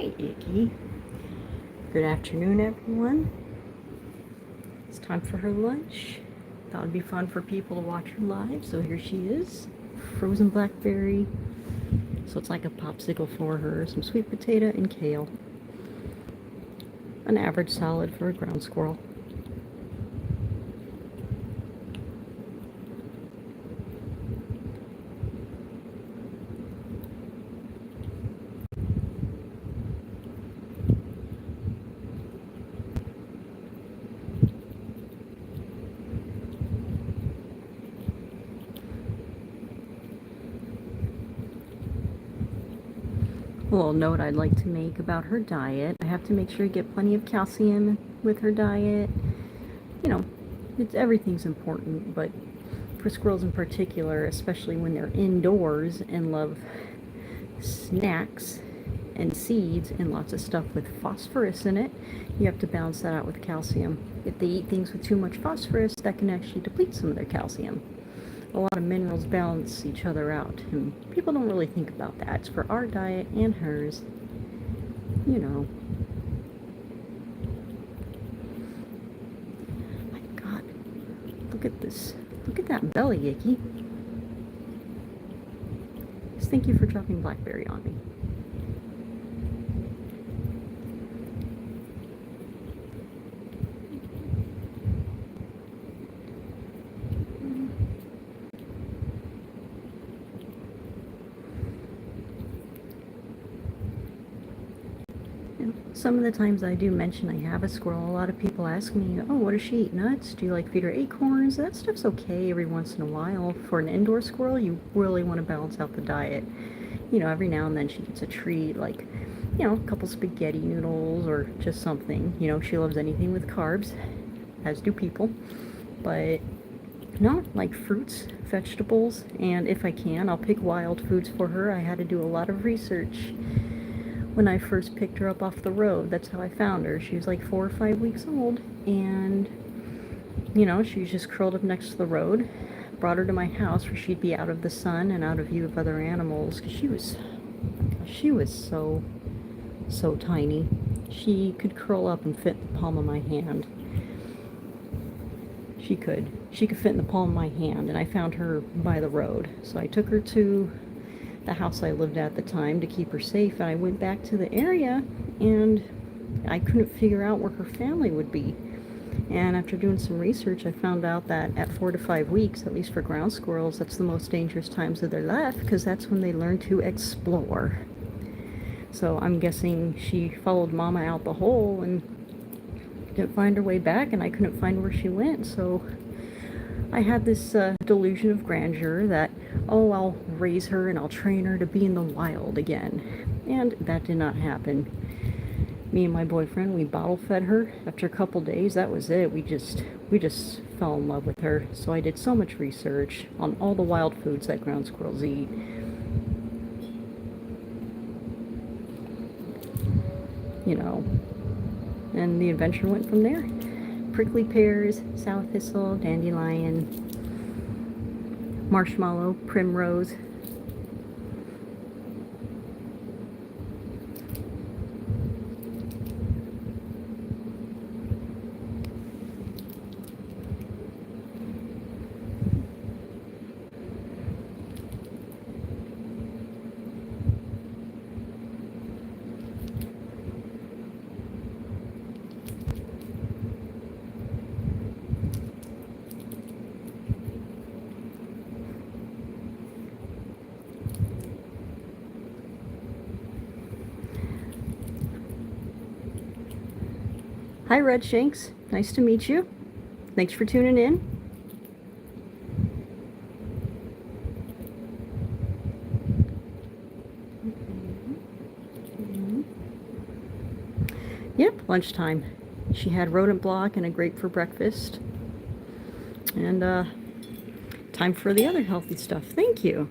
Hey, Icky. Good afternoon, everyone. It's time for her lunch. Thought it'd be fun for people to watch her live, so here she is. Frozen blackberry. So it's like a popsicle for her. Some sweet potato and kale. An average salad for a ground squirrel. A little note I'd like to make about her diet. I have to make sure to get plenty of calcium with her diet. You know, everything's important, but for squirrels in particular, especially when they're indoors and love snacks and seeds and lots of stuff with phosphorus in it, you have to balance that out with calcium. If they eat things with too much phosphorus, that can actually deplete some of their calcium. A lot of minerals balance each other out, and people don't really think about that. It's for our diet and hers, you know. My God, look at this. Look at that belly, Icky. Just thank you for dropping blackberry on me. Some of the times I do mention I have a squirrel, a lot of people ask me, oh, what does she eat? Nuts? Do you like feed her acorns? That stuff's okay every once in a while. For an indoor squirrel, you really want to balance out the diet. You know, every now and then she gets a treat, like, you know, a couple spaghetti noodles or just something. You know, she loves anything with carbs, as do people. But no, like fruits, vegetables, and if I can, I'll pick wild foods for her. I had to do a lot of research when I first picked her up off the road. That's how I found her. She was like 4 or 5 weeks old, and you know, she was just curled up next to the road. Brought her to my house where she'd be out of the sun and out of view of other animals, because she was so tiny. She could curl up and fit in the palm of my hand. She could fit in the palm of my hand, and I found her by the road. So I took her to the house I lived at the time to keep her safe, and I went back to the area and I couldn't figure out where her family would be. And after doing some research, I found out that at 4 to 5 weeks, at least for ground squirrels, that's the most dangerous times of their life, because that's when they learn to explore. So I'm guessing she followed Mama out the hole and didn't find her way back, and I couldn't find where she went. So I had this delusion of grandeur that, oh, I'll raise her and I'll train her to be in the wild again. And that did not happen. Me and my boyfriend, we bottle fed her. After a couple days, that was it. We just fell in love with her. So I did so much research on all the wild foods that ground squirrels eat. You know, and the adventure went from there. Prickly pears, sow thistle, dandelion, marshmallow, primrose. Hi, Redshanks. Nice to meet you. Thanks for tuning in. Yep, lunchtime. She had rodent block and a grape for breakfast. And time for the other healthy stuff. Thank you.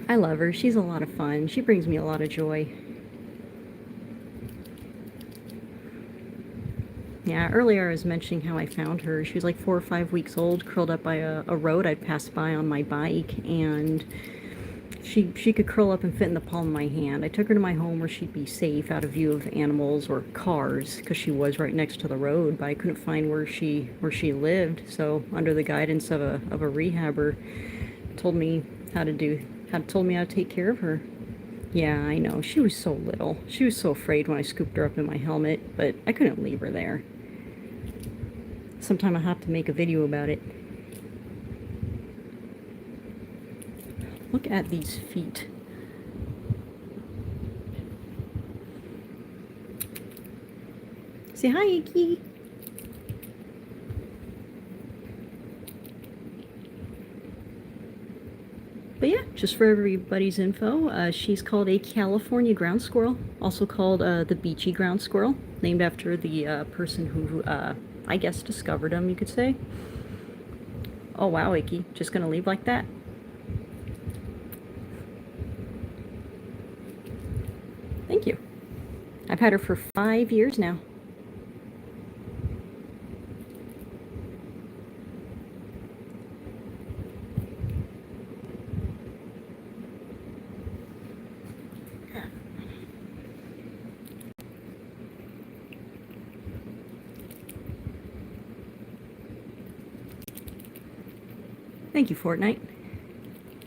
I love her. She's a lot of fun. She brings me a lot of joy. Yeah, earlier I was mentioning how I found her. She was like 4 or 5 weeks old, curled up by a road I'd passed by on my bike, and She could curl up and fit in the palm of my hand. I took her to my home where she'd be safe out of view of animals or cars, because she was right next to the road, but I couldn't find where she lived. So under the guidance of a rehabber, told me told me how to take care of her. Yeah, I know. She was so little. She was so afraid when I scooped her up in my helmet, but I couldn't leave her there. Sometime I'll have to make a video about it. Look at these feet. Say hi, Icky. But yeah, just for everybody's info, she's called a California ground squirrel, also called the beachy ground squirrel, named after the person who, I guess, discovered them, you could say. Oh wow, Icky, just gonna leave like that? Thank you. I've had her for 5 years now. Thank you, Fortnite.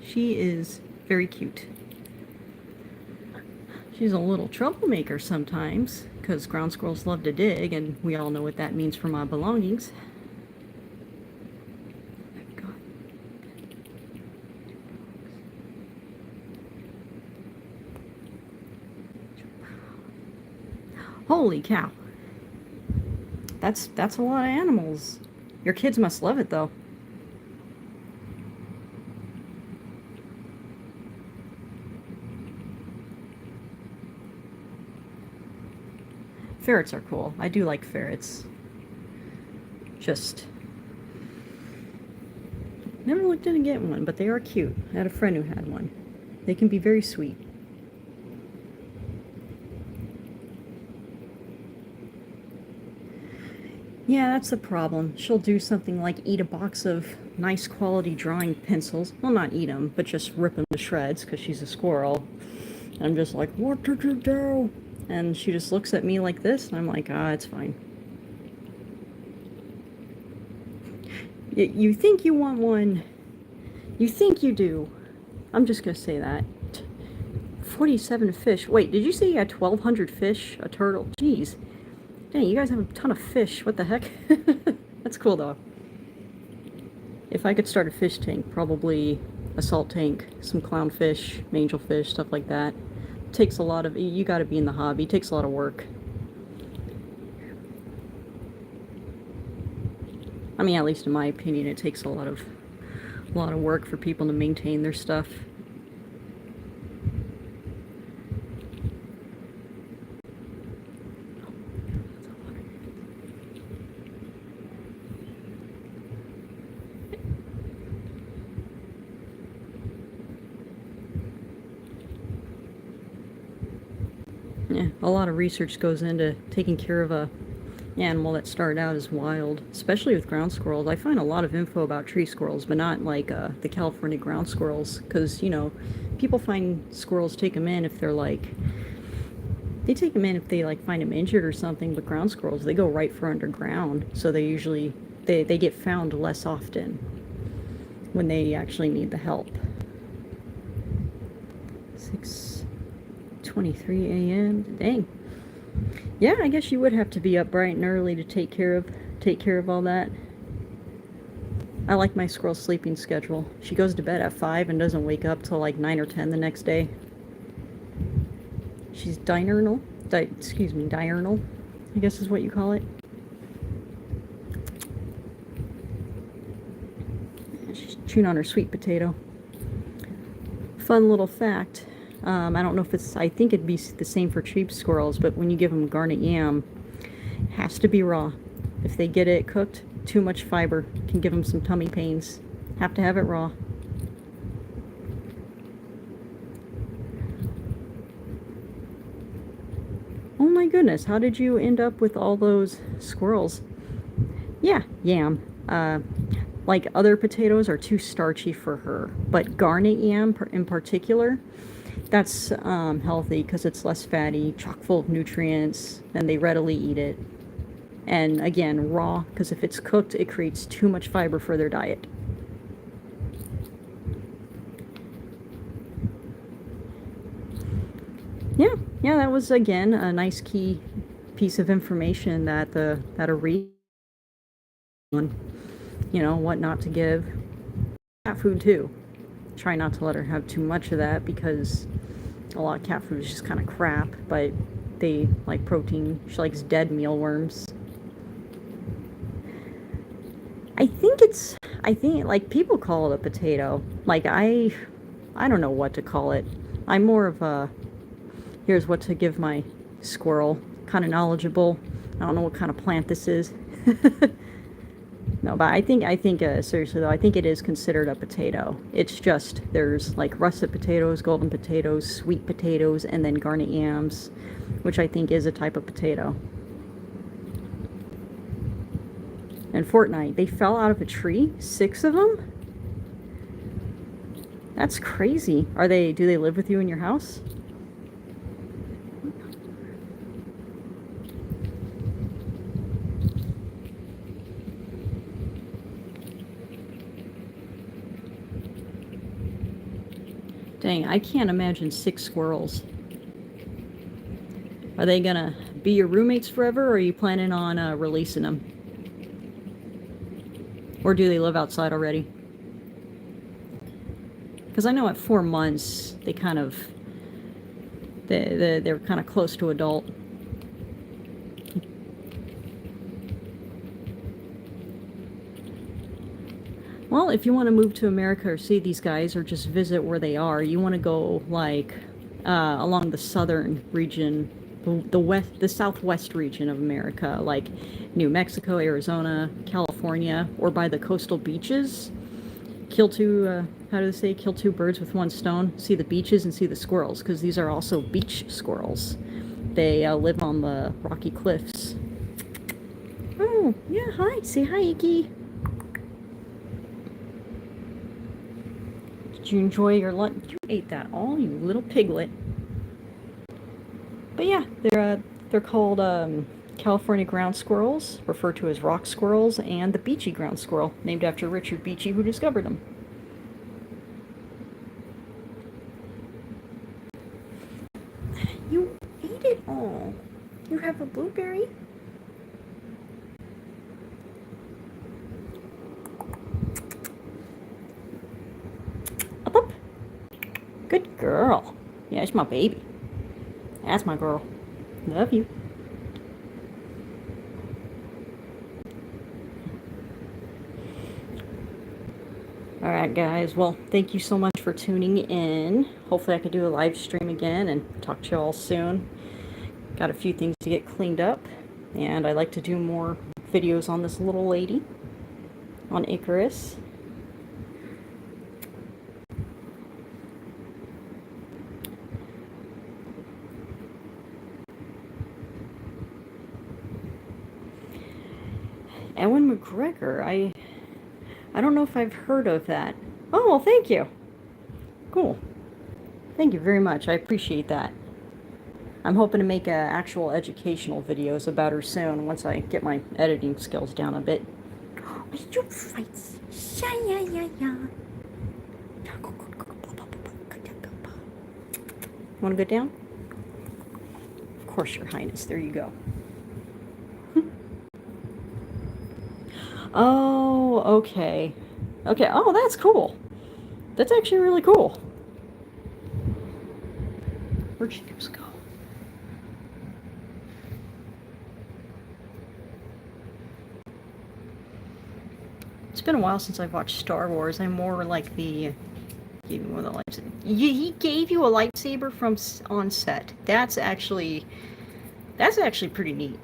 She is very cute. She's a little troublemaker sometimes, because ground squirrels love to dig, and we all know what that means for my belongings. Holy cow. That's a lot of animals. Your kids must love it, though. Ferrets are cool. I do like ferrets. Just never looked into getting one, but they are cute. I had a friend who had one. They can be very sweet. Yeah, that's the problem. She'll do something like eat a box of nice quality drawing pencils. Well, not eat them, but just rip them to shreds because she's a squirrel. And I'm just like, what did you do? And she just looks at me like this, and I'm like, it's fine. You think you want one. You think you do. I'm just gonna say that. 47 fish. Wait, did you say you had 1,200 fish? A turtle? Jeez. Dang, you guys have a ton of fish. What the heck? That's cool, though. If I could start a fish tank, probably a salt tank, some clownfish, angelfish, stuff like that. Takes a lot of, you got to be in the hobby. It takes a lot of work. I mean, at least in my opinion, it takes a lot of work for people to maintain their stuff. Yeah, a lot of research goes into taking care of a animal that started out as wild, especially with ground squirrels. I find a lot of info about tree squirrels, but not like the California ground squirrels, because, you know, people find squirrels, take them in if they're like, they take them in if they like find them injured or something, but ground squirrels, they go right for underground, so they usually, they get found less often when they actually need the help. 6:23 a.m. Dang. Yeah, I guess you would have to be up bright and early to take care of all that. I like my squirrel sleeping schedule. She goes to bed at 5 and doesn't wake up till like 9 or 10 the next day. She's diurnal, diurnal, I guess is what you call it. She's chewing on her sweet potato. Fun little fact. I don't know if it's, I think it'd be the same for tree squirrels, but when you give them garnet yam, it has to be raw. If they get it cooked, too much fiber can give them some tummy pains. Have to have it raw. Oh my goodness, how did you end up with all those squirrels? Yeah, yam. Like other potatoes are too starchy for her, but garnet yam in particular, that's healthy because it's less fatty, chock full of nutrients, and they readily eat it. And again, raw, because if it's cooked, it creates too much fiber for their diet. Yeah, that was again a nice key piece of information that a read on, what not to give. Cat food too. Try not to let her have too much of that because a lot of cat food is just kind of crap, but they like protein. She likes dead mealworms. I think like people call it a potato. Like I don't know what to call it. I'm more of a, here's what to give my squirrel, kind of knowledgeable. I don't know what kind of plant this is. No, but I think seriously though, I think it is considered a potato. It's just there's like russet potatoes, golden potatoes, sweet potatoes, and then garnet yams, which I think is a type of potato. And Fortnite, they fell out of a tree, 6 of them. That's crazy. Do they live with you in your house? Dang, I can't imagine 6 squirrels. Are they gonna be your roommates forever, or are you planning on releasing them? Or do they live outside already? Because I know at 4 months, they're kind of close to adult. Well, if you want to move to America or see these guys or just visit where they are, you want to go like along the southern region, the southwest region of America, like New Mexico, Arizona, California, or by the coastal beaches. Kill two, how do they say? Kill 2 birds with 1 stone. See the beaches and see the squirrels, because these are also beach squirrels. They live on the rocky cliffs. Oh, yeah, hi. Say hi, Icky. Did you enjoy your lunch? You ate that all, you little piglet. But yeah, they're called California ground squirrels, referred to as rock squirrels, and the beachy ground squirrel, named after Richard Beachy, who discovered them. You ate it all. You have a blueberry? Up. Good girl. Yeah, it's my baby. That's my girl. Love you. Alright guys, well, thank you so much for tuning in. Hopefully I can do a live stream again and talk to you all soon. Got a few things to get cleaned up, and I'd like to do more videos on this little lady, on Icarus. Ewan McGregor, I don't know if I've heard of that. Oh, well, thank you. Cool. Thank you very much. I appreciate that. I'm hoping to make actual educational videos about her soon once I get my editing skills down a bit. You fights. Want to go down? Of course, Your Highness. There you go. Oh, okay. Okay, oh, that's cool. That's actually really cool. Where'd she just go? It's been a while since I've watched Star Wars. I'm more like the... Gave me one of the lightsabers. He gave you a lightsaber from on set. That's actually pretty neat.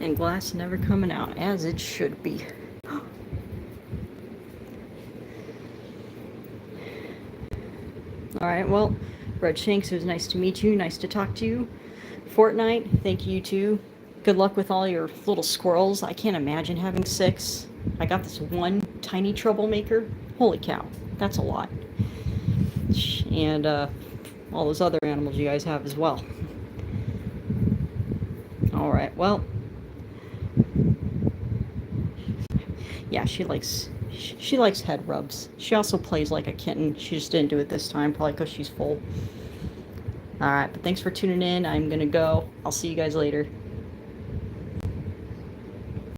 And glass never coming out, as it should be. Alright, well, Red Shanks, it was nice to meet you. Nice to talk to you. Fortnite, thank you too. Good luck with all your little squirrels. I can't imagine having 6. I got this one tiny troublemaker. Holy cow, that's a lot. And all those other animals you guys have as well. Alright, well. Yeah, she likes head rubs. She also plays like a kitten. She just didn't do it this time, probably because she's full. Alright, but thanks for tuning in. I'm gonna go. I'll see you guys later.